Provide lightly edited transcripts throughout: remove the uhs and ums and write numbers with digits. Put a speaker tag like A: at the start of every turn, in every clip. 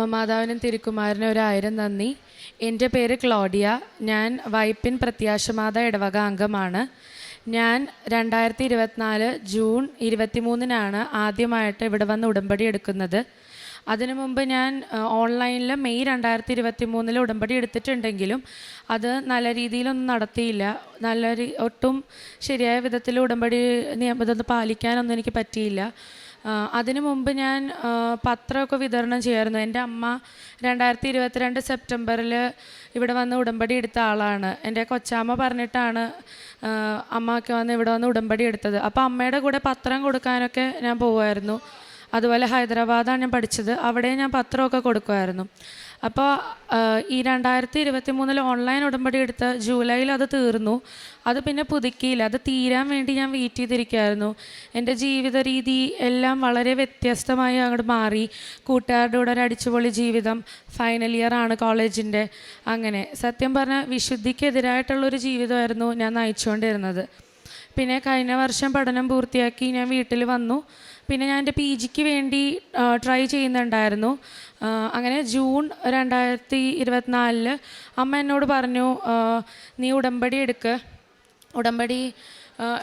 A: അമ്മമാതാവിനും തിരുക്കുമാരനും 1000 നന്ദി. എൻ്റെ പേര് ക്ലോഡിയ. ഞാൻ വൈപ്പിൻ പ്രത്യാശമാത ഇടവക അംഗമാണ്. ഞാൻ 2024 ജൂൺ 23-നാണ് ആദ്യമായിട്ട് ഇവിടെ വന്ന് ഉടമ്പടി എടുക്കുന്നത്. അതിനു മുമ്പ് ഞാൻ ഓൺലൈനിൽ മെയ് 2023 ഉടമ്പടി എടുത്തിട്ടുണ്ടെങ്കിലും അത് നല്ല രീതിയിലൊന്നും നടത്തിയില്ല. ഒട്ടും ശരിയായ വിധത്തിൽ ഉടമ്പടി നിയമം പാലിക്കാനൊന്നും എനിക്ക് പറ്റിയില്ല. അതിനു മുമ്പ് ഞാൻ പത്രമൊക്കെ വിതരണം ചെയ്യായിരുന്നു. എൻ്റെ അമ്മ 2022 സെപ്റ്റംബറിൽ ഇവിടെ വന്ന് ഉടമ്പടി എടുത്ത ആളാണ്. എൻ്റെ കൊച്ചാമ്മ പറഞ്ഞിട്ടാണ് അമ്മയൊക്കെ വന്ന് ഇവിടെ വന്ന് ഉടമ്പടി എടുത്തത്. അപ്പോൾ അമ്മയുടെ കൂടെ പത്രം കൊടുക്കാനൊക്കെ ഞാൻ പോകുമായിരുന്നു. അതുപോലെ ഹൈദരാബാദാണ് ഞാൻ പഠിച്ചത്, അവിടെ ഞാൻ പത്രമൊക്കെ കൊടുക്കുമായിരുന്നു. അപ്പോൾ ഈ 2023 ഓൺലൈൻ ഉടമ്പടി എടുത്ത് ജൂലൈയിൽ അത് തീർന്നു. അത് പിന്നെ പുതുക്കിയില്ല. അത് തീരാൻ വേണ്ടി ഞാൻ വെയിറ്റ് ചെയ്തിരിക്കുകയായിരുന്നു. എൻ്റെ ജീവിത രീതി എല്ലാം വളരെ വ്യത്യസ്തമായി അങ്ങോട്ട് മാറി. കൂട്ടുകാരുടെ കൂടെ ഒരു അടിച്ചുപൊളി ജീവിതം, ഫൈനൽ ഇയർ ആണ് കോളേജിൻ്റെ. അങ്ങനെ സത്യം പറഞ്ഞാൽ വിശുദ്ധിക്കെതിരായിട്ടുള്ളൊരു ജീവിതമായിരുന്നു ഞാൻ നയിച്ചുകൊണ്ടിരുന്നത്. പിന്നെ കഴിഞ്ഞ വർഷം പഠനം പൂർത്തിയാക്കി ഞാൻ വീട്ടിൽ വന്നു. പിന്നെ ഞാൻ എൻ്റെ PGക്ക് വേണ്ടി ട്രൈ ചെയ്യുന്നുണ്ടായിരുന്നു. അങ്ങനെ ജൂൺ 2024 അമ്മ എന്നോട് പറഞ്ഞു, നീ ഉടമ്പടി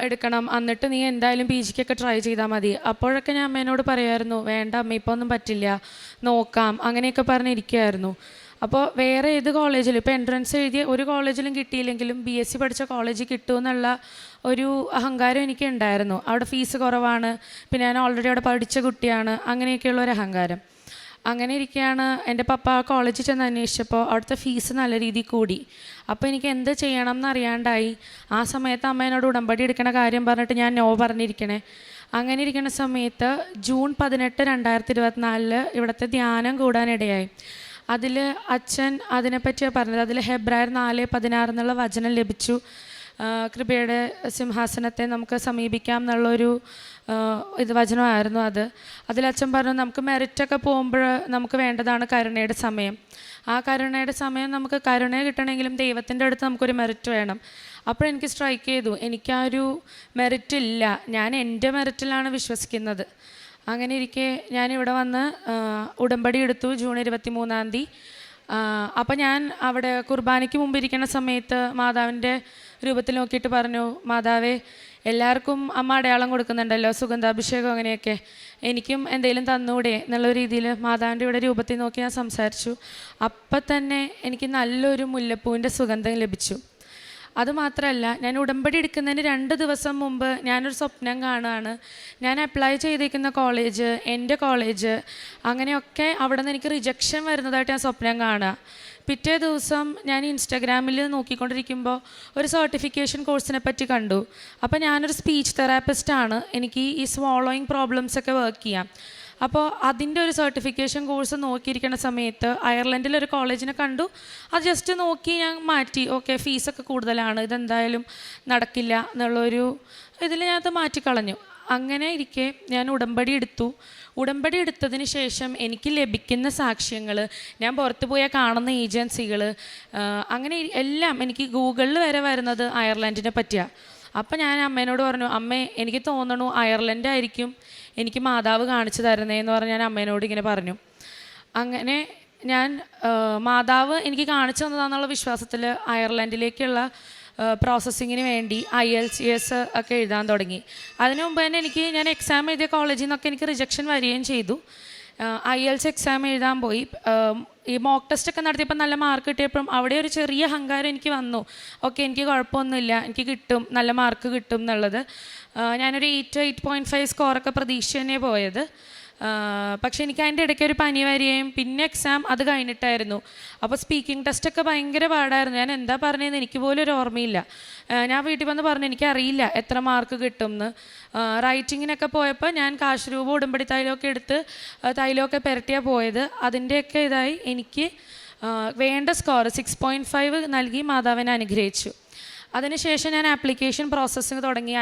A: എടുക്കണം, എന്നിട്ട് നീ എന്തായാലും PGക്കൊക്കെ ട്രൈ ചെയ്താൽ മതി. അപ്പോഴൊക്കെ ഞാൻ അമ്മേനോട് പറയുമായിരുന്നു, വേണ്ട അമ്മ, ഇപ്പോൾ ഒന്നും പറ്റില്ല, നോക്കാം, അങ്ങനെയൊക്കെ പറഞ്ഞിരിക്കുമായിരുന്നു. അപ്പോൾ വേറെ ഏത് കോളേജിലും, ഇപ്പോൾ എൻട്രൻസ് എഴുതിയ ഒരു കോളേജിലും കിട്ടിയില്ലെങ്കിലും BSc പഠിച്ച കോളേജിൽ കിട്ടുമെന്നുള്ള ഒരു അഹങ്കാരം എനിക്ക് ഉണ്ടായിരുന്നു. അവിടെ ഫീസ് കുറവാണ്, പിന്നെ ഞാൻ ഓൾറെഡി അവിടെ പഠിച്ച കുട്ടിയാണ്, അങ്ങനെയൊക്കെയുള്ള ഒരു അഹങ്കാരം. അങ്ങനെ ഇരിക്കുകയാണ് എൻ്റെ പപ്പ കോളേജിൽ ചെന്ന് അന്വേഷിച്ചപ്പോൾ അവിടുത്തെ ഫീസ് നല്ല രീതിയിൽ കൂടി. അപ്പോൾ എനിക്ക് എന്ത് ചെയ്യണം എന്നറിയാണ്ടായി. ആ സമയത്ത് അമ്മ എന്നോട് ഉടമ്പടി എടുക്കണ കാര്യം പറഞ്ഞിട്ട് ഞാൻ നോ പറഞ്ഞിരിക്കണേ. അങ്ങനെ ഇരിക്കുന്ന സമയത്ത് ജൂൺ 18, 2024 ഇവിടുത്തെ ധ്യാനം കൂടാനിടയായി. അതിൽ അച്ഛൻ അതിനെപ്പറ്റിയാണ് പറഞ്ഞത്. അതിൽ ഹെബ്രായർ 4:16 എന്നുള്ള വചനം ലഭിച്ചു. കൃപയുടെ സിംഹാസനത്തെ നമുക്ക് സമീപിക്കാം എന്നുള്ളൊരു വചനമായിരുന്നു അത്. അതിലച്ഛൻ പറഞ്ഞു, നമുക്ക് മെറിറ്റൊക്കെ പോകുമ്പോൾ നമുക്ക് വേണ്ടതാണ് കരുണയുടെ സമയം. ആ കരുണയുടെ സമയം നമുക്ക് കരുണ കിട്ടണമെങ്കിലും ദൈവത്തിൻ്റെ അടുത്ത് നമുക്കൊരു മെറിറ്റ് വേണം. അപ്പോഴെനിക്ക് സ്ട്രൈക്ക് ചെയ്തു, എനിക്ക് ആ ഒരു മെറിറ്റ് ഇല്ല, ഞാൻ എൻ്റെ മെറിറ്റിലാണ് വിശ്വസിക്കുന്നത്. അങ്ങനെ ഇരിക്കെ ഞാനിവിടെ വന്ന് ഉടമ്പടി എടുത്തു ജൂൺ 23-ാം. അപ്പോൾ ഞാൻ അവിടെ കുർബാനയ്ക്ക് മുമ്പ് ഇരിക്കുന്ന സമയത്ത് മാതാവിൻ്റെ രൂപത്തിൽ നോക്കിയിട്ട് പറഞ്ഞു, മാതാവേ, എല്ലാവർക്കും അമ്മ അടയാളം കൊടുക്കുന്നുണ്ടല്ലോ, സുഗന്ധാഭിഷേകം, അങ്ങനെയൊക്കെ എനിക്കും എന്തെങ്കിലും തന്നൂടെ എന്നുള്ള രീതിയിൽ മാതാവിൻ്റെ ഇവിടെ രൂപത്തിൽ നോക്കി ഞാൻ സംസാരിച്ചു. അപ്പം തന്നെ എനിക്ക് നല്ലൊരു മുല്ലപ്പൂവിൻ്റെ സുഗന്ധം ലഭിച്ചു. അതുമാത്രമല്ല, ഞാൻ ഉടമ്പടി എടുക്കുന്നതിന് 2 ദിവസം മുമ്പ് ഞാനൊരു സ്വപ്നം കാണുകയാണ്. ഞാൻ അപ്ലൈ ചെയ്തിരിക്കുന്ന കോളേജ്, എൻ്റെ കോളേജ്, അങ്ങനെയൊക്കെ അവിടെ നിന്ന് എനിക്ക് റിജക്ഷൻ വരുന്നതായിട്ട് ഞാൻ സ്വപ്നം കാണുക. പിറ്റേ ദിവസം ഞാൻ ഇൻസ്റ്റാഗ്രാമിൽ നോക്കിക്കൊണ്ടിരിക്കുമ്പോൾ ഒരു സർട്ടിഫിക്കേഷൻ കോഴ്സിനെ പറ്റി കണ്ടു. അപ്പോൾ ഞാനൊരു സ്പീച്ച് തെറാപ്പിസ്റ്റാണ്, എനിക്ക് ഈ സ്വോളോയിങ് പ്രോബ്ലംസൊക്കെ വർക്ക് ചെയ്യാം. അപ്പോൾ അതിൻ്റെ ഒരു സർട്ടിഫിക്കേഷൻ കോഴ്സ് നോക്കിയിരിക്കുന്ന സമയത്ത് അയർലൻഡിലൊരു കോളേജിനെ കണ്ടു. അത് ജസ്റ്റ് നോക്കി ഞാൻ മാറ്റി. ഓക്കെ, ഫീസൊക്കെ കൂടുതലാണ്, ഇതെന്തായാലും നടക്കില്ല എന്നുള്ളൊരു ഇതിൽ ഞാനത് മാറ്റിക്കളഞ്ഞു. അങ്ങനെ ഇരിക്കെ ഞാൻ ഉടമ്പടി എടുത്തു. ഉടമ്പടി എടുത്തതിന് ശേഷം എനിക്ക് ലഭിക്കുന്ന സാക്ഷ്യങ്ങൾ, ഞാൻ പുറത്ത് പോയാൽ കാണുന്ന ഏജൻസികൾ, അങ്ങനെ എല്ലാം എനിക്ക് ഗൂഗിളിൽ വരെ വരുന്നത് അയർലൻഡിനെ പറ്റിയാണ്. അപ്പം ഞാൻ അമ്മേനോട് പറഞ്ഞു, അമ്മേ, എനിക്ക് തോന്നണു അയർലൻഡായിരിക്കും എനിക്ക് മാതാവ് കാണിച്ചു തരുന്നതെന്ന് പറഞ്ഞ് ഞാൻ അമ്മേനോട് ഇങ്ങനെ പറഞ്ഞു. അങ്ങനെ ഞാൻ മാതാവ് എനിക്ക് കാണിച്ചു തന്നതാന്നുള്ള വിശ്വാസത്തിൽ അയർലൻഡിലേക്കുള്ള പ്രോസസ്സിങ്ങിന് വേണ്ടി IELTS ഒക്കെ എഴുതാൻ തുടങ്ങി. അതിനു മുമ്പ് തന്നെ ഞാൻ എക്സാം എഴുതിയ കോളേജിൽ നിന്നൊക്കെ എനിക്ക് റിജക്ഷൻ വരികയും ചെയ്തു. IELTS എക്സാം എഴുതാൻ പോയി. ഈ മോക്ക് ടെസ്റ്റൊക്കെ നടത്തിയപ്പോൾ നല്ല മാർക്ക് കിട്ടിയപ്പം അവിടെ ഒരു ചെറിയ അഹങ്കാരം എനിക്ക് വന്നു. ഓക്കെ, എനിക്ക് കുഴപ്പമൊന്നുമില്ല, എനിക്ക് കിട്ടും, നല്ല മാർക്ക് കിട്ടും എന്നുള്ളത്. ഞാനൊരു 8.5 സ്കോറൊക്കെ പ്രതീക്ഷ തന്നെ പോയത്. പക്ഷേ എനിക്ക് അതിൻ്റെ ഇടയ്ക്ക് ഒരു പനി വരികയും പിന്നെ എക്സാം അത് കഴിഞ്ഞിട്ടായിരുന്നു. അപ്പോൾ സ്പീക്കിംഗ് ടെസ്റ്റൊക്കെ ഭയങ്കര പാടായിരുന്നു. ഞാൻ എന്താ പറഞ്ഞതെന്ന് എനിക്ക് പോലും ഒരു ഓർമ്മയില്ല. ഞാൻ വീട്ടിൽ വന്ന് പറഞ്ഞു, എനിക്കറിയില്ല എത്ര മാർക്ക് കിട്ടും എന്ന്. റൈറ്റിങ്ങിനൊക്കെ പോയപ്പോൾ ഞാൻ കാശ് രൂപ ഉടമ്പടി തൈലമൊക്കെ എടുത്ത് തൈലമൊക്കെ പുരട്ടിയാണ് പോയത്. അതിൻ്റെയൊക്കെ ഇതായി എനിക്ക് വേണ്ട സ്കോർ 6.5 നൽകി മാതാവിനെ അനുഗ്രഹിച്ചു. അതിനുശേഷം ഞാൻ ആപ്ലിക്കേഷൻ പ്രോസസ്സിങ് തുടങ്ങി.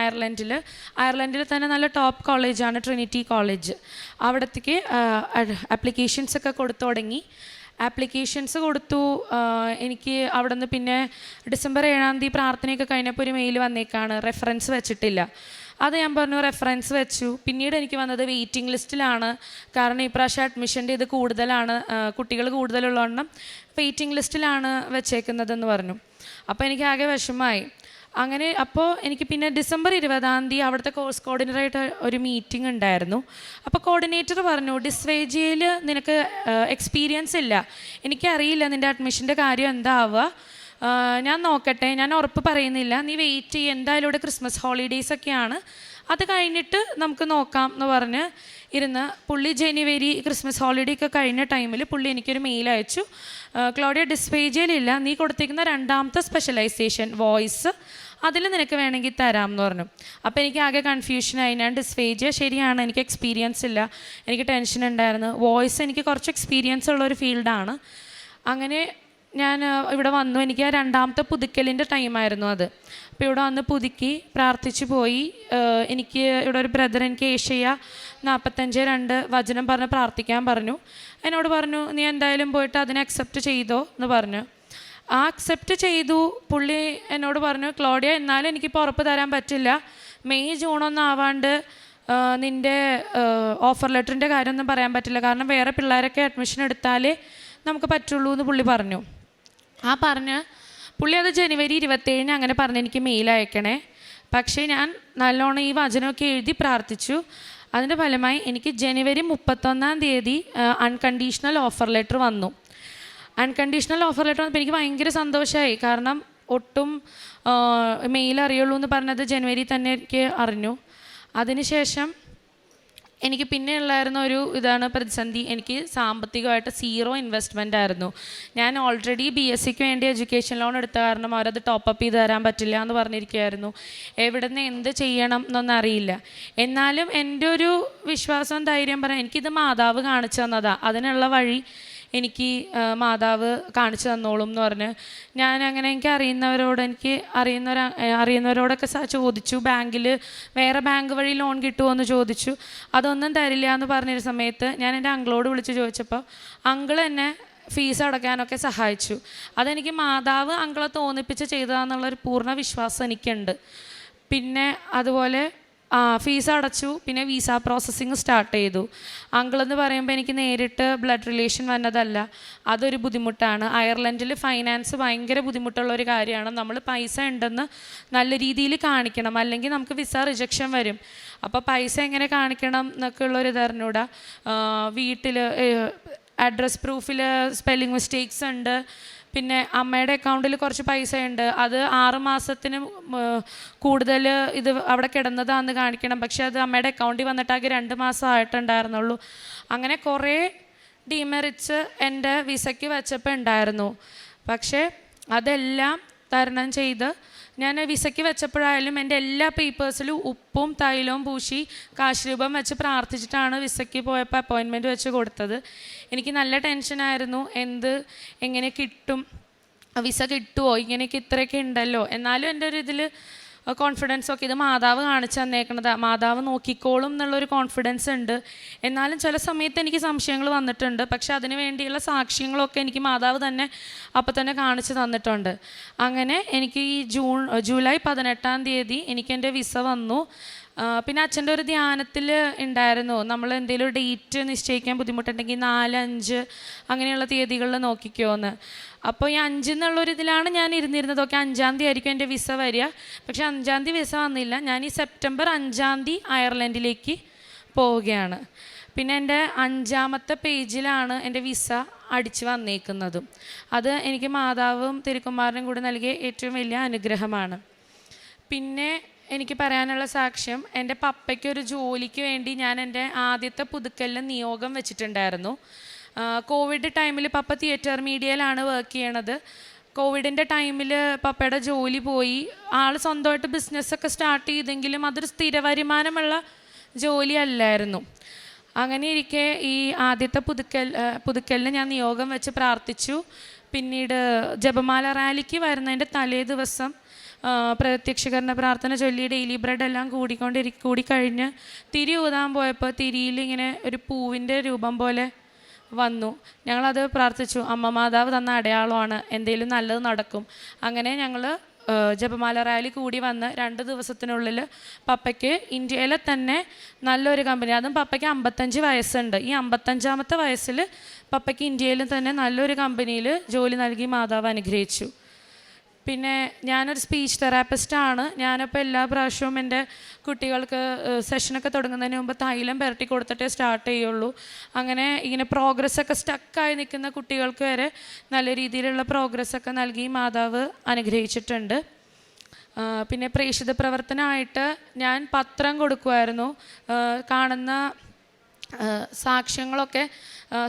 A: അയർലൻഡിൽ തന്നെ നല്ല ടോപ്പ് കോളേജാണ് ട്രിനിറ്റി കോളേജ്. അവിടത്തേക്ക് ആപ്ലിക്കേഷൻസൊക്കെ കൊടുത്തു തുടങ്ങി. ആപ്ലിക്കേഷൻസ് കൊടുത്തു. എനിക്ക് അവിടെ നിന്ന് പിന്നെ ഡിസംബർ 7-ാം തീയതി പ്രാർത്ഥനയൊക്കെ കഴിഞ്ഞപ്പോൾ ഒരു മെയിൽ വന്നേക്കാണ്, റെഫറൻസ് വെച്ചിട്ടില്ല. അത് ഞാൻ പറഞ്ഞു റെഫറൻസ് വെച്ചു. പിന്നീട് എനിക്ക് വന്നത് വെയിറ്റിംഗ് ലിസ്റ്റിലാണ്, കാരണം ഇപ്രാവശ്യം അഡ്മിഷൻ്റെ ഇത് കൂടുതലാണ്, കുട്ടികൾ കൂടുതലുള്ളതുകൊണ്ടും വെയിറ്റിംഗ് ലിസ്റ്റിലാണ് വെച്ചേക്കുന്നതെന്ന് പറഞ്ഞു. അപ്പോൾ എനിക്ക് ആകെ വിഷമമായി. അങ്ങനെ അപ്പോൾ എനിക്ക് പിന്നെ ഡിസംബർ 20 അവിടുത്തെ കോഴ്സ് കോർഡിനേറ്ററായിട്ട് ഒരു മീറ്റിംഗ് ഉണ്ടായിരുന്നു. അപ്പോൾ കോർഡിനേറ്റർ പറഞ്ഞു, ഡിസ്വേജിയയിൽ നിനക്ക് എക്സ്പീരിയൻസ് ഇല്ല, എനിക്കറിയില്ല നിൻ്റെ അഡ്മിഷൻ്റെ കാര്യം എന്താവുക, ഞാൻ നോക്കട്ടെ, ഞാൻ ഉറപ്പ് പറയുന്നില്ല, നീ വെയിറ്റ് ചെയ്യും, എന്തായാലും ഇവിടെ ക്രിസ്മസ് ഹോളിഡേയ്സൊക്കെയാണ്, അത് കഴിഞ്ഞിട്ട് നമുക്ക് നോക്കാം എന്ന് പറഞ്ഞ് ഇരുന്ന് പുള്ളി ജനുവരി ക്രിസ്മസ് ഹോളിഡേ ഒക്കെ കഴിഞ്ഞ ടൈമിൽ പുള്ളി എനിക്കൊരു മെയിൽ അയച്ചു, ക്ലോഡിയ ഡിസ്പേജിയലില്ല, നീ കൊടുത്തിരിക്കുന്ന 2ാമത്തെ സ്പെഷ്യലൈസേഷൻ വോയിസ് അതിൽ നിനക്ക് വേണമെങ്കിൽ തരാം എന്ന് പറഞ്ഞു. അപ്പോൾ എനിക്ക് ആകെ കൺഫ്യൂഷനായി. ഞാൻ ഡിസ്ഫേജിയ ശരിയാണ്, എനിക്ക് എക്സ്പീരിയൻസ് ഇല്ല, എനിക്ക് ടെൻഷൻ ഉണ്ടായിരുന്നു. വോയിസ് എനിക്ക് കുറച്ച് എക്സ്പീരിയൻസ് ഉള്ളൊരു ഫീൽഡാണ്. അങ്ങനെ ഞാൻ ഇവിടെ വന്നു. എനിക്ക് ആ 2ാമത്തെ പുതുക്കലിൻ്റെ ടൈമായിരുന്നു അത്. അപ്പോൾ ഇവിടെ വന്ന് പുതുക്കി പ്രാർത്ഥിച്ചു പോയി. എനിക്ക് ഇവിടെ ഒരു ബ്രദർ എനിക്ക് ഏഷ്യ 45:2 വചനം പറഞ്ഞ് പ്രാർത്ഥിക്കാൻ പറഞ്ഞു. എന്നോട് പറഞ്ഞു, നീ എന്തായാലും പോയിട്ട് അതിനെ അക്സെപ്റ്റ് ചെയ്തോ എന്ന് പറഞ്ഞു. ആ അക്സെപ്റ്റ് ചെയ്തു. പുള്ളി എന്നോട് പറഞ്ഞു, ക്ലോഡിയ എന്നാലും എനിക്കിപ്പോൾ ഉറപ്പ് തരാൻ പറ്റില്ല, മെയ് ജൂണൊന്നും ആവാണ്ട് നിൻ്റെ ഓഫർ ലെറ്ററിൻ്റെ കാര്യമൊന്നും പറയാൻ പറ്റില്ല, കാരണം വേറെ പിള്ളേരൊക്കെ അഡ്മിഷൻ എടുത്താലേ നമുക്ക് പറ്റുള്ളൂ എന്ന് പുള്ളി പറഞ്ഞു. ആ പറഞ്ഞ് പുള്ളി അത് ജനുവരി 27 അങ്ങനെ പറഞ്ഞ് എനിക്ക് മെയിൽ അയക്കണേ. പക്ഷേ ഞാൻ നല്ലോണം ഈ വചനമൊക്കെ എഴുതി പ്രാർത്ഥിച്ചു. അതിൻ്റെ ഫലമായി എനിക്ക് ജനുവരി 31 അൺകണ്ടീഷണൽ ഓഫർ ലെറ്റർ വന്നു. അൺകണ്ടീഷണൽ ഓഫർ ലെറ്റർ വന്നപ്പോൾ എനിക്ക് ഭയങ്കര സന്തോഷമായി. കാരണം ഒട്ടും മെയിൽ അറിയുള്ളൂ എന്ന് പറഞ്ഞത് ജനുവരി തന്നെ എനിക്ക് അറിഞ്ഞു. അതിനുശേഷം എനിക്ക് പിന്നെ ഉള്ളായിരുന്ന ഒരു ഇതാണ് പ്രതിസന്ധി. എനിക്ക് സാമ്പത്തികമായിട്ട് 0 ഇൻവെസ്റ്റ്മെൻ്റ് ആയിരുന്നു. ഞാൻ ഓൾറെഡി BScക്ക് വേണ്ടി എഡ്യൂക്കേഷൻ ലോൺ എടുത്ത കാരണം അവരത് ടോപ്പപ്പ് ചെയ്ത് തരാൻ പറ്റില്ല എന്ന് പറഞ്ഞിരിക്കുകയായിരുന്നു. എവിടെ നിന്ന് എന്ത് ചെയ്യണം എന്നൊന്നും അറിയില്ല. എന്നാലും എൻ്റെ ഒരു വിശ്വാസം ധൈര്യം പറയാൻ, എനിക്കിത് മാതാവ് കാണിച്ചു തന്നതാണ്, അതിനുള്ള വഴി എനിക്ക് മാതാവ് കാണിച്ചു തന്നോളും എന്ന് പറഞ്ഞ് ഞാൻ അങ്ങനെ എനിക്ക് അറിയുന്നവരോടൊക്കെ ചോദിച്ചു, ബാങ്കിൽ വേറെ ബാങ്ക് വഴി ലോൺ കിട്ടുമോ എന്ന് ചോദിച്ചു. അതൊന്നും തരില്ല എന്ന് പറഞ്ഞൊരു സമയത്ത് ഞാൻ എൻ്റെ അങ്കിളോട് വിളിച്ച് ചോദിച്ചപ്പോൾ അങ്കിൾ എന്നെ ഫീസ് അടയ്ക്കാനൊക്കെ സഹായിച്ചു. അതെനിക്ക് മാതാവ് അങ്കിളെ തോന്നിപ്പിച്ച് ചെയ്തതാണെന്നുള്ളൊരു പൂർണ്ണ വിശ്വാസം എനിക്കുണ്ട്. പിന്നെ അതുപോലെ ഫീസ് അടച്ചു. പിന്നെ വിസ പ്രോസസ്സിങ് സ്റ്റാർട്ട് ചെയ്തു. അങ്കിളെന്ന് പറയുമ്പോൾ എനിക്ക് നേരിട്ട് ബ്ലഡ് റിലേഷൻ വന്നതല്ല, അതൊരു ബുദ്ധിമുട്ടാണ്. അയർലൻഡിൽ ഫൈനാൻസ് ഭയങ്കര ബുദ്ധിമുട്ടുള്ളൊരു കാര്യമാണ്. നമ്മൾ പൈസ ഉണ്ടെന്ന് നല്ല രീതിയിൽ കാണിക്കണം, അല്ലെങ്കിൽ നമുക്ക് വിസ റിജക്ഷൻ വരും. അപ്പോൾ പൈസ എങ്ങനെ കാണിക്കണം എന്നൊക്കെ ഉള്ളൊരു ഇതറിഞ്ഞൂടാ. വീട്ടിൽ അഡ്രസ് പ്രൂഫിൽ സ്പെല്ലിംഗ് മിസ്റ്റേക്സ് ഉണ്ട്. പിന്നെ അമ്മയുടെ അക്കൗണ്ടിൽ കുറച്ച് പൈസ ഉണ്ട്, അത് 6 മാസത്തിന് കൂടുതൽ ഇത് അവിടെ കിടന്നതാണെന്ന് കാണിക്കണം. പക്ഷേ അത് അമ്മയുടെ അക്കൗണ്ടിൽ വന്നിട്ടാകെ 2 മാസം ആയിട്ടുണ്ടായിരുന്നുള്ളൂ. അങ്ങനെ കുറേ ഡിമെറിറ്റ്സ് എൻ്റെ വിസയ്ക്ക് വെച്ചപ്പോൾ ഉണ്ടായിരുന്നു. പക്ഷേ അതെല്ലാം തരണം ചെയ്ത് ഞാൻ വിസയ്ക്ക് വെച്ചപ്പോഴായാലും എൻ്റെ എല്ലാ പേപ്പേഴ്സിലും ഉപ്പും തൈലവും പൂശി കാശ് വെച്ച് പ്രാർത്ഥിച്ചിട്ടാണ് വിസയ്ക്ക് പോയപ്പോൾ അപ്പോയിൻമെൻറ്റ് വെച്ച് കൊടുത്തത്. എനിക്ക് നല്ല ടെൻഷനായിരുന്നു, എങ്ങനെ കിട്ടും, വിസ കിട്ടുമോ, ഇങ്ങനെയൊക്കെ ഇത്രയൊക്കെ ഉണ്ടല്ലോ. എന്നാലും എൻ്റെ ഒരു ഇതിൽ കോൺഫിഡൻസ് ഒക്കെ ഇത് മാതാവ് കാണിച്ചു തന്നേക്കണത്, മാതാവ് നോക്കിക്കോളും എന്നുള്ളൊരു കോൺഫിഡൻസ് ഉണ്ട്. എന്നാലും ചില സമയത്ത് എനിക്ക് സംശയങ്ങൾ വന്നിട്ടുണ്ട്. പക്ഷെ അതിന് വേണ്ടിയുള്ള സാക്ഷ്യങ്ങളൊക്കെ എനിക്ക് മാതാവ് തന്നെ അപ്പം തന്നെ കാണിച്ചു തന്നിട്ടുണ്ട്. അങ്ങനെ എനിക്ക് ഈ ജൂലൈ 18 എനിക്ക് എൻ്റെ വിസ വന്നു. പിന്നെ അച്ഛൻ്റെ ഒരു ധ്യാനത്തിൽ ഉണ്ടായിരുന്നു, നമ്മൾ എന്തെങ്കിലും ഒരു ഡേറ്റ് നിശ്ചയിക്കാൻ ബുദ്ധിമുട്ടുണ്ടെങ്കിൽ 4, 5 അങ്ങനെയുള്ള തീയതികളിൽ നോക്കിക്കോന്ന്. അപ്പോൾ ഈ 5 എന്നുള്ളൊരിതിലാണ് ഞാൻ ഇരുന്നിരുന്നത്. ഒക്കെ 5 ആയിരിക്കും എൻ്റെ വിസ വരിക. പക്ഷേ 5 വിസ വന്നില്ല. ഞാൻ ഈ സെപ്റ്റംബർ 5 അയർലൻഡിലേക്ക് പോവുകയാണ്. പിന്നെ എൻ്റെ 5ാമത്തെ പേജിലാണ് എൻ്റെ വിസ അടിച്ച് വന്നേക്കുന്നതും. അത് എനിക്ക് മാതാവും തിരുക്കുമാരനും കൂടി നൽകിയ ഏറ്റവും വലിയ അനുഗ്രഹമാണ്. പിന്നെ എനിക്ക് പറയാനുള്ള സാക്ഷ്യം, എൻ്റെ പപ്പയ്ക്കൊരു ജോലിക്ക് വേണ്ടി ഞാൻ എൻ്റെ ആദ്യത്തെ പുതുക്കലിൽ നിയോഗം വെച്ചിട്ടുണ്ടായിരുന്നു. കോവിഡ് ടൈമിൽ പപ്പ തിയേറ്റർ മീഡിയയിലാണ് വർക്ക് ചെയ്യണത്. കോവിഡിൻ്റെ ടൈമിൽ പപ്പയുടെ ജോലി പോയി. ആൾ സ്വന്തമായിട്ട് ബിസിനസ്സൊക്കെ സ്റ്റാർട്ട് ചെയ്തെങ്കിലും അതൊരു സ്ഥിര വരുമാനമുള്ള ജോലിയല്ലായിരുന്നു. അങ്ങനെ ഇരിക്കെ ഈ ആദ്യത്തെ പുതുക്കലിന് ഞാൻ നിയോഗം വെച്ച് പ്രാർത്ഥിച്ചു. പിന്നീട് ജപമാല റാലിക്ക് വരുന്നതിൻ്റെ തലേ ദിവസം പ്രത്യക്ഷീകരണ പ്രാർത്ഥന ചൊല്ലി ഡെയിലി ബ്രെഡ് എല്ലാം കൂടിക്കഴിഞ്ഞ് തിരി ഊതാൻ പോയപ്പോൾ തിരിയിൽ ഇങ്ങനെ ഒരു പൂവിൻ്റെ രൂപം പോലെ വന്നു. ഞങ്ങളത് പ്രാർത്ഥിച്ചു, അമ്മ മാതാവ് തന്ന അടയാളമാണ്, എന്തെങ്കിലും നല്ലത് നടക്കും. അങ്ങനെ ഞങ്ങൾ ജപമാല റാലി കൂടി വന്ന് 2 ദിവസത്തിനുള്ളിൽ പപ്പയ്ക്ക് ഇന്ത്യയിലെ തന്നെ നല്ലൊരു കമ്പനി, അതും പപ്പയ്ക്ക് 55 വയസ്സുണ്ട്, ഈ 55ാമത്തെ വയസ്സിൽ പപ്പയ്ക്ക് ഇന്ത്യയിൽ തന്നെ നല്ലൊരു കമ്പനിയിൽ ജോലി നൽകി മാതാവ് അനുഗ്രഹിച്ചു. പിന്നെ ഞാനൊരു സ്പീച്ച് തെറാപ്പിസ്റ്റാണ്. ഞാനപ്പോൾ എല്ലാ പ്രാവശ്യവും എൻ്റെ കുട്ടികൾക്ക് സെഷനൊക്കെ തുടങ്ങുന്നതിന് മുമ്പ് തൈലം പുരട്ടി കൊടുത്തിട്ടേ സ്റ്റാർട്ട് ചെയ്യുള്ളൂ. അങ്ങനെ ഇങ്ങനെ പ്രോഗ്രസ്സൊക്കെ സ്റ്റക്കായി നിൽക്കുന്ന കുട്ടികൾക്ക് വരെ നല്ല രീതിയിലുള്ള പ്രോഗ്രസ്സൊക്കെ നൽകി മാതാവ് അനുഗ്രഹിച്ചിട്ടുണ്ട്. പിന്നെ പ്രേക്ഷിത പ്രവർത്തനമായിട്ട് ഞാൻ പത്രം കൊടുക്കുമായിരുന്നു. കാണുന്ന സാക്ഷ്യങ്ങളൊക്കെ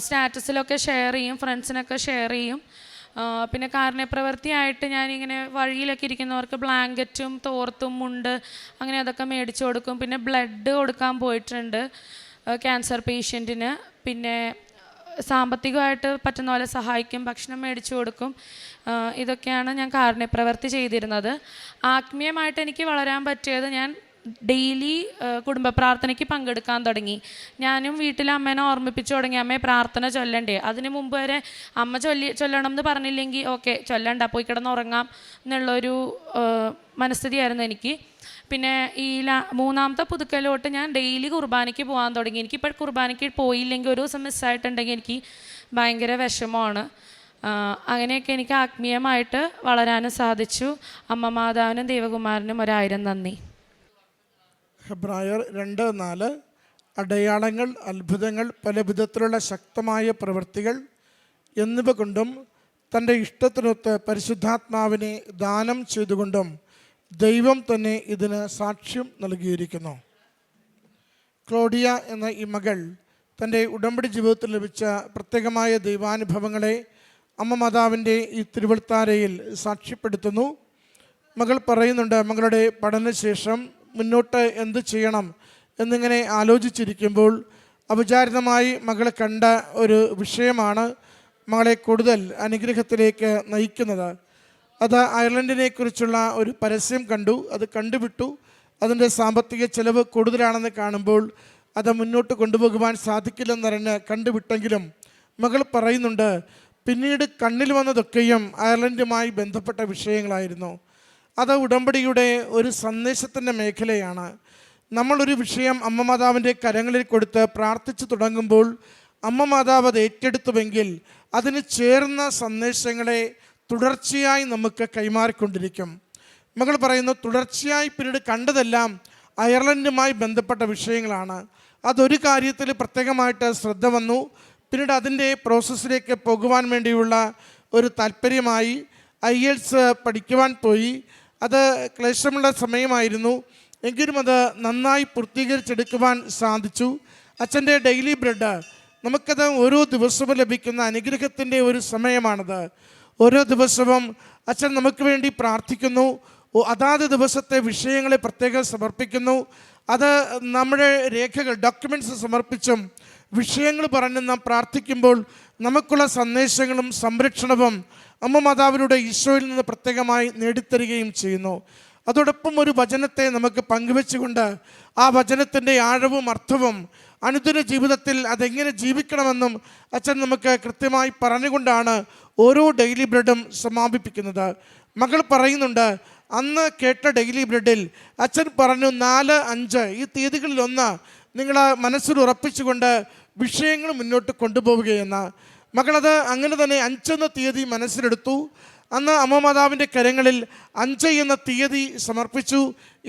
A: സ്റ്റാറ്റസിലൊക്കെ ഷെയർ ചെയ്യും, ഫ്രണ്ട്സിനൊക്കെ ഷെയർ ചെയ്യും. പിന്നെ കാരുണ്യപ്രവൃത്തിയായിട്ട് ഞാനിങ്ങനെ വഴിയിലൊക്കെ ഇരിക്കുന്നവർക്ക് ബ്ലാങ്കറ്റും തോർത്തും മുണ്ട് അങ്ങനെ അതൊക്കെ മേടിച്ചു കൊടുക്കും. പിന്നെ ബ്ലഡ് കൊടുക്കാൻ പോയിട്ടുണ്ട് ക്യാൻസർ പേഷ്യൻറ്റിന്. പിന്നെ സാമ്പത്തികമായിട്ട് പറ്റുന്ന പോലെ സഹായിക്കും, ഭക്ഷണം മേടിച്ചു കൊടുക്കും. ഇതൊക്കെയാണ് ഞാൻ കാരുണ്യപ്രവൃത്തി ചെയ്തിരുന്നത്. ആത്മീയമായിട്ട് എനിക്ക് വളരാൻ പറ്റിയത് ഞാൻ ഡെയിലി കുടുംബ പ്രാർത്ഥനയ്ക്ക് പങ്കെടുക്കാൻ തുടങ്ങി. ഞാനും വീട്ടിൽ അമ്മേനെ ഓർമ്മിപ്പിച്ചു തുടങ്ങി, അമ്മയെ പ്രാർത്ഥന ചൊല്ലണ്ടേ. അതിന് മുമ്പ് വരെ അമ്മ ചൊല്ലണം എന്ന് പറഞ്ഞില്ലെങ്കിൽ ഓക്കെ ചൊല്ലണ്ട, പോയി കിടന്നുറങ്ങാം എന്നുള്ളൊരു മനസ്ഥിതിയായിരുന്നു എനിക്ക്. പിന്നെ ഈ 3ാമത്തെ പുതുക്കലോട്ട് ഞാൻ ഡെയിലി കുർബാനയ്ക്ക് പോകാൻ തുടങ്ങി. എനിക്കിപ്പോൾ കുർബാനയ്ക്ക് പോയില്ലെങ്കിൽ ഒരു ദിവസം മിസ്സായിട്ടുണ്ടെങ്കിൽ എനിക്ക് ഭയങ്കര വിഷമമാണ്. അങ്ങനെയൊക്കെ എനിക്ക് ആത്മീയമായിട്ട് വളരാനും സാധിച്ചു. അമ്മ മാതാവിനും ദൈവകുമാരനും 1000 നന്ദി.
B: ഹെബ്രായർ 2:4 അടയാളങ്ങൾ, അത്ഭുതങ്ങൾ, പല വിധത്തിലുള്ള ശക്തമായ പ്രവൃത്തികൾ എന്നിവ കൊണ്ടും തൻ്റെ ഇഷ്ടത്തിനൊത്ത് പരിശുദ്ധാത്മാവിനെ ദാനം ചെയ്തുകൊണ്ടും ദൈവം തന്നെ ഇതിന് സാക്ഷ്യം നൽകിയിരിക്കുന്നു. ക്ലോഡിയ എന്ന ഈ മകൾ തൻ്റെ ഉടമ്പടി ജീവിതത്തിൽ ലഭിച്ച പ്രത്യേകമായ ദൈവാനുഭവങ്ങളെ അമ്മ മാതാവിൻ്റെ ഈ തിരുവൾത്താരയിൽ സാക്ഷ്യപ്പെടുത്തുന്നു. മകൾ പറയുന്നുണ്ട്, മകളുടെ പഠനശേഷം മുന്നോട്ട് എന്ത് ചെയ്യണം എന്നിങ്ങനെ ആലോചിച്ചിരിക്കുമ്പോൾ അവിചാരിതമായി മകൾ കണ്ട ഒരു വിഷയമാണ് മകളെ കൂടുതൽ അനുഗ്രഹത്തിലേക്ക് നയിക്കുന്നത്. അത് അയർലൻഡിനെക്കുറിച്ചുള്ള ഒരു പരസ്യം കണ്ടു, അത് കണ്ടുവിട്ടു. അതിൻ്റെ സാമ്പത്തിക ചെലവ് കൂടുതലാണെന്ന് കാണുമ്പോൾ അത് മുന്നോട്ട് കൊണ്ടുപോകുവാൻ സാധിക്കില്ലെന്നറിഞ്ഞ് കണ്ടുവിട്ടെങ്കിലും മകൾ പറയുന്നുണ്ട്, പിന്നീട് കണ്ണിൽ വന്നതൊക്കെയും അയർലൻഡുമായി ബന്ധപ്പെട്ട വിഷയങ്ങളായിരുന്നു. അത് ഉടമ്പടിയുടെ ഒരു സന്ദേശത്തിൻ്റെ മേഖലയാണ്. നമ്മളൊരു വിഷയം അമ്മ മാതാവിൻ്റെ കരങ്ങളിൽ കൊടുത്ത് പ്രാർത്ഥിച്ചു തുടങ്ങുമ്പോൾ അമ്മ മാതാവ് അത് ഏറ്റെടുത്തുവെങ്കിൽ അതിന് ചേർന്ന സന്ദേശങ്ങളെ തുടർച്ചയായി നമുക്ക് കൈമാറിക്കൊണ്ടിരിക്കും. മകൾ പറയുന്നു, തുടർച്ചയായി പിന്നീട് കണ്ടതെല്ലാം അയർലൻഡുമായി ബന്ധപ്പെട്ട വിഷയങ്ങളാണ്. അതൊരു കാര്യത്തിൽ പ്രത്യേകമായിട്ട് ശ്രദ്ധ വന്നു. പിന്നീട് അതിൻ്റെ പ്രോസസ്സിലേക്ക് പോകുവാൻ വേണ്ടിയുള്ള ഒരു താല്പര്യമായി IELTS പഠിക്കുവാൻ പോയി. അത് ക്ലേശമുള്ള സമയമായിരുന്നു, എങ്കിലും അത് നന്നായി പൂർത്തീകരിച്ചെടുക്കുവാൻ സാധിച്ചു. അച്ഛൻ്റെ ഡെയിലി ബ്രെഡ് നമുക്കത് ഓരോ ദിവസവും ലഭിക്കുന്ന അനുഗ്രഹത്തിൻ്റെ ഒരു സമയമാണത്. ഓരോ ദിവസവും അച്ഛൻ നമുക്ക് വേണ്ടി പ്രാർത്ഥിക്കുന്നു, അതാത് ദിവസത്തെ വിഷയങ്ങളെ പ്രത്യേകം സമർപ്പിക്കുന്നു. അത് നമ്മുടെ രേഖകൾ, ഡോക്യുമെൻറ്റ്സ് സമർപ്പിച്ചും വിഷയങ്ങൾ പറഞ്ഞ് നാം പ്രാർത്ഥിക്കുമ്പോൾ നമുക്കുള്ള സന്ദേശങ്ങളും സംരക്ഷണവും അമ്മ മാതാവിലൂടെ ഈശോയിൽ നിന്ന് പ്രത്യേകമായി നേടിത്തരികയും ചെയ്യുന്നു. അതോടൊപ്പം ഒരു വചനത്തെ നമുക്ക് പങ്കുവെച്ചുകൊണ്ട് ആ വചനത്തിൻ്റെ ആഴവും അർത്ഥവും അനുദിന ജീവിതത്തിൽ അതെങ്ങനെ ജീവിക്കണമെന്നും അച്ഛൻ നമുക്ക് കൃത്യമായി പറഞ്ഞുകൊണ്ടാണ് ഓരോ ഡെയിലി ബ്രെഡും സമാപിപ്പിക്കുന്നത്. മകൾ പറയുന്നുണ്ട്, അന്ന് കേട്ട ഡെയിലി ബ്രെഡിൽ അച്ഛൻ പറഞ്ഞു 4, 5 ഈ തീയതികളിലൊന്ന് നിങ്ങൾ മനസ്സിൽ ഉറപ്പിച്ചുകൊണ്ട് വിഷയങ്ങൾ മുന്നോട്ട് കൊണ്ടുപോവുകയെന്ന്. മകളത് അങ്ങനെ തന്നെ 5 എന്ന തീയതി മനസ്സിലെടുത്തു. അന്ന് അമ്മ മാതാവിൻ്റെ കരങ്ങളിൽ 5 എന്ന തീയതി സമർപ്പിച്ചു.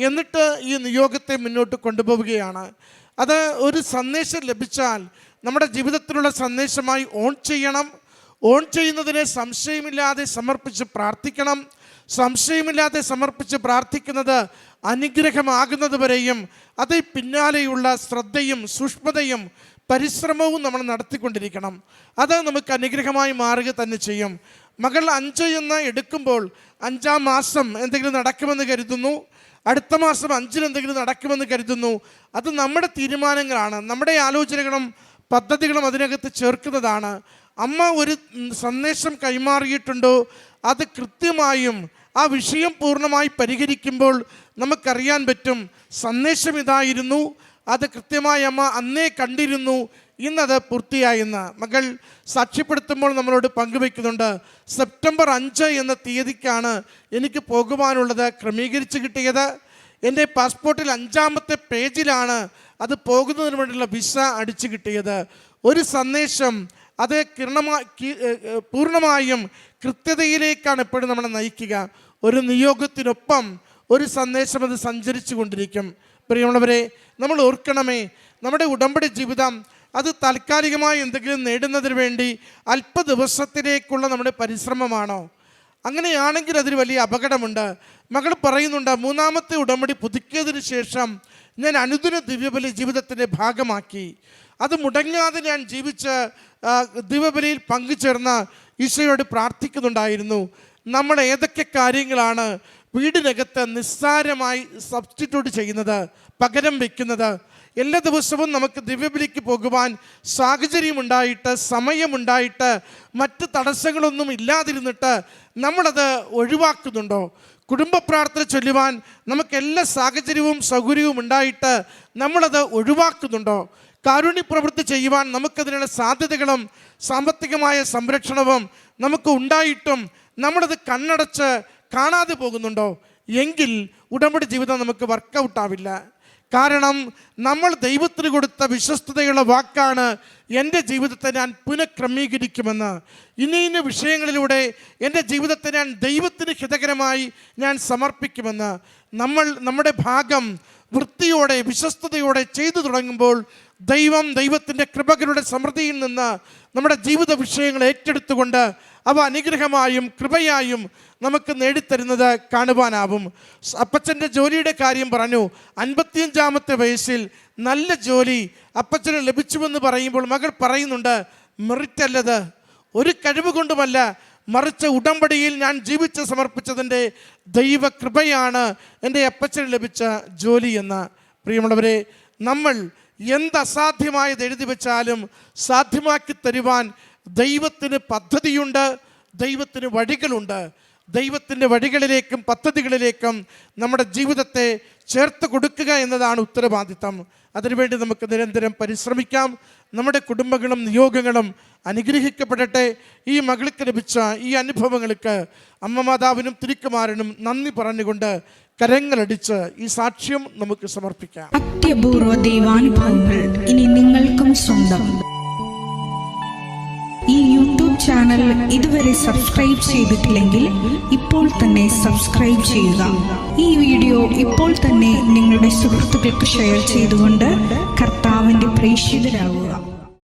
B: എന്നിട്ട് ഈ നിയോഗത്തെ മുന്നോട്ട് കൊണ്ടുപോവുകയാണ്. അത് ഒരു സന്ദേശം ലഭിച്ചാൽ നമ്മുടെ ജീവിതത്തിലുള്ള സന്ദേശമായി ഓൺ ചെയ്യണം. ഓൺ ചെയ്യുന്നതിനെ സംശയമില്ലാതെ സമർപ്പിച്ച് പ്രാർത്ഥിക്കണം. സംശയമില്ലാതെ സമർപ്പിച്ച് പ്രാർത്ഥിക്കുന്നത് അനുഗ്രഹമാകുന്നത് വരെയും അത് പിന്നാലെയുള്ള ശ്രദ്ധയും സൂക്ഷ്മതയും പരിശ്രമവും നമ്മൾ നടത്തിക്കൊണ്ടിരിക്കണം. അത് നമുക്ക് അനുഗ്രഹമായി മാറുക തന്നെ ചെയ്യും. മകൾ 5 എന്ന് എടുക്കുമ്പോൾ 5ാം മാസം എന്തെങ്കിലും നടക്കുമെന്ന് കരുതുന്നു, അടുത്ത മാസം 5-ന് എന്തെങ്കിലും നടക്കുമെന്ന് കരുതുന്നു. അത് നമ്മുടെ തീരുമാനങ്ങളാണ്, നമ്മുടെ ആലോചനകളും പദ്ധതികളും അതിനകത്ത് ചേർക്കുന്നതാണ്. അമ്മ ഒരു സന്ദേശം കൈമാറിയിട്ടുണ്ടോ അത് കൃത്യമായും ആ വിഷയം പൂർണ്ണമായി പരിഹരിക്കുമ്പോൾ നമുക്കറിയാൻ പറ്റും സന്ദേശം ഇതായിരുന്നു, അത് കൃത്യമായി അമ്മ അന്നേ കണ്ടിരുന്നു, ഇന്നത് പൂർത്തിയായെന്ന് മകൾ സാക്ഷ്യപ്പെടുത്തുമ്പോൾ നമ്മളോട് പങ്കുവയ്ക്കുന്നുണ്ട്. സെപ്റ്റംബർ 5 എന്ന തീയതിക്കാണ് എനിക്ക് പോകുവാനുള്ളത് ക്രമീകരിച്ച് കിട്ടിയത്. എൻ്റെ പാസ്പോർട്ടിൽ 5-ാമത്തെ പേജിലാണ് അത് പോകുന്നതിന് വേണ്ടിയുള്ള വിസ അടിച്ചു കിട്ടിയത്. ഒരു സന്ദേശം അത് പൂർണ്ണമായും കൃത്യതയിലേക്കാണ് എപ്പോഴും നമ്മളെ നയിക്കുക. ഒരു നിയോഗത്തിനൊപ്പം ഒരു സന്ദേശം അത് സഞ്ചരിച്ചു കൊണ്ടിരിക്കും. പ്രിയമുള്ളവരെ, നമ്മൾ ഓർക്കണമേ, നമ്മുടെ ഉടമ്പടി ജീവിതം അത് താൽക്കാലികമായി എന്തെങ്കിലും നേടുന്നതിന് വേണ്ടി അല്പ ദിവസത്തിലേക്കുള്ള നമ്മുടെ പരിശ്രമമാണോ? അങ്ങനെയാണെങ്കിൽ അതിൽ വലിയ അപകടമുണ്ട്. മകൾ പറയുന്നുണ്ട്, 3-ാമത്തെ ഉടമ്പടി പുതുക്കിയതിന് ശേഷം ഞാൻ അനുദിന ദിവ്യബലി ജീവിതത്തിൻ്റെ ഭാഗമാക്കി. അത് മുടങ്ങാതെ ഞാൻ ജീവിച്ച് ദിവ്യബലിയിൽ പങ്കുചേർന്ന് ഈശോയോട് പ്രാർത്ഥിക്കുന്നുണ്ടായിരുന്നു. നമ്മൾ ഏതൊക്കെ കാര്യങ്ങളാണ് വീടിനകത്ത് നിസ്സാരമായി സബ്സ്റ്റിറ്റ്യൂട്ട് ചെയ്യുന്നത്, പകരം വയ്ക്കുന്നത്? എല്ലാ ദിവസവും നമുക്ക് ദിവ്യബലിക്ക് പോകുവാൻ സാഹചര്യമുണ്ടായിട്ട്, സമയമുണ്ടായിട്ട്, മറ്റ് തടസ്സങ്ങളൊന്നും ഇല്ലാതിരുന്നിട്ട് നമ്മളത് ഒഴിവാക്കുന്നുണ്ടോ? കുടുംബ പ്രാർത്ഥന ചൊല്ലുവാൻ നമുക്ക് എല്ലാ സാഹചര്യവും സൗകര്യവും ഉണ്ടായിട്ട് നമ്മളത് ഒഴിവാക്കുന്നുണ്ടോ? കാരുണ്യ പ്രവൃത്തി ചെയ്യുവാൻ നമുക്കതിനുള്ള സാധ്യതകളും സാമ്പത്തികമായ സംരക്ഷണവും നമുക്ക് ഉണ്ടായിട്ടും നമ്മളത് കണ്ണടച്ച് കാണാതെ പോകുന്നുണ്ടോ? എങ്കിൽ ഉടമ്പടി ജീവിതം നമുക്ക് വർക്കൗട്ടാവില്ല. കാരണം നമ്മൾ ദൈവത്തിന് കൊടുത്ത വിശ്വസ്തതയുള്ള വാക്കാണ്, എൻ്റെ ജീവിതത്തെ ഞാൻ പുനഃക്രമീകരിക്കുമെന്ന്. ഇന്ന വിഷയങ്ങളിലൂടെ എൻ്റെ ജീവിതത്തെ ഞാൻ ദൈവത്തിന് ഹിതകരമായി ഞാൻ സമർപ്പിക്കുമെന്ന്. നമ്മുടെ ഭാഗം വൃത്തിയോടെ വിശ്വസ്തയോടെ ചെയ്തു തുടങ്ങുമ്പോൾ ദൈവത്തിൻ്റെ കൃപകളുടെ സമൃദ്ധിയിൽ നിന്ന് നമ്മുടെ ജീവിത വിഷയങ്ങൾ ഏറ്റെടുത്തുകൊണ്ട് അവ അനുഗ്രഹമായും കൃപയായും നമുക്ക് നേടിത്തരുന്നത് കാണുവാനാവും. അപ്പച്ചൻ്റെ ജോലിയുടെ കാര്യം പറഞ്ഞു. 55-ാമത്തെ വയസ്സിൽ നല്ല ജോലി അപ്പച്ചന് ലഭിച്ചുവെന്ന് പറയുമ്പോൾ മകൾ പറയുന്നുണ്ട്, മെറിറ്റ് അല്ലത്, ഒരു കഴിവ് കൊണ്ടുമല്ല, മറിച്ച് ഉടമ്പടിയിൽ ഞാൻ ജീവിച്ച് സമർപ്പിച്ചതിൻ്റെ ദൈവകൃപയാണ് എൻ്റെ അപ്പച്ചന് ലഭിച്ച ജോലി എന്ന്. പ്രിയമുള്ളവരെ, നമ്മൾ എന്ത് അസാധ്യമായത് എഴുതി വെച്ചാലും സാധ്യമാക്കി തരുവാൻ ദൈവത്തിന് പദ്ധതിയുണ്ട്, ദൈവത്തിന് വഴികളുണ്ട്. ദൈവത്തിൻ്റെ വഴികളിലേക്കും പദ്ധതികളിലേക്കും നമ്മുടെ ജീവിതത്തെ ചേർത്ത് കൊടുക്കുക എന്നതാണ് ഉത്തരവാദിത്തം. അതിനുവേണ്ടി നമുക്ക് നിരന്തരം പരിശ്രമിക്കാം. നമ്മുടെ കുടുംബങ്ങളും നിയോഗങ്ങളും അനുഗ്രഹിക്കപ്പെടട്ടെ. ഈ മകൾക്ക് ലഭിച്ച ഈ അനുഭവങ്ങൾക്ക് അമ്മ മാതാവിനും തിരുക്കുമാരനും നന്ദി പറഞ്ഞുകൊണ്ട് കരങ്ങളടിച്ച് ഈ സാക്ഷ്യം നമുക്ക് സമർപ്പിക്കാം.
C: അത്യപൂർവ ദൈവാനുഭവങ്ങൾ ഇനി നിങ്ങൾക്കും സ്വന്തം. ഈ യൂട്യൂബ് ചാനൽ ഇതുവരെ സബ്സ്ക്രൈബ് ചെയ്തിട്ടില്ലെങ്കിൽ ഇപ്പോൾ തന്നെ സബ്സ്ക്രൈബ് ചെയ്യുക. ഈ വീഡിയോ ഇപ്പോൾ തന്നെ നിങ്ങളുടെ സുഹൃത്തുക്കൾക്ക് ഷെയർ ചെയ്തുകൊണ്ട് കർത്താവിൻ്റെ പ്രേക്ഷിതരാകുക.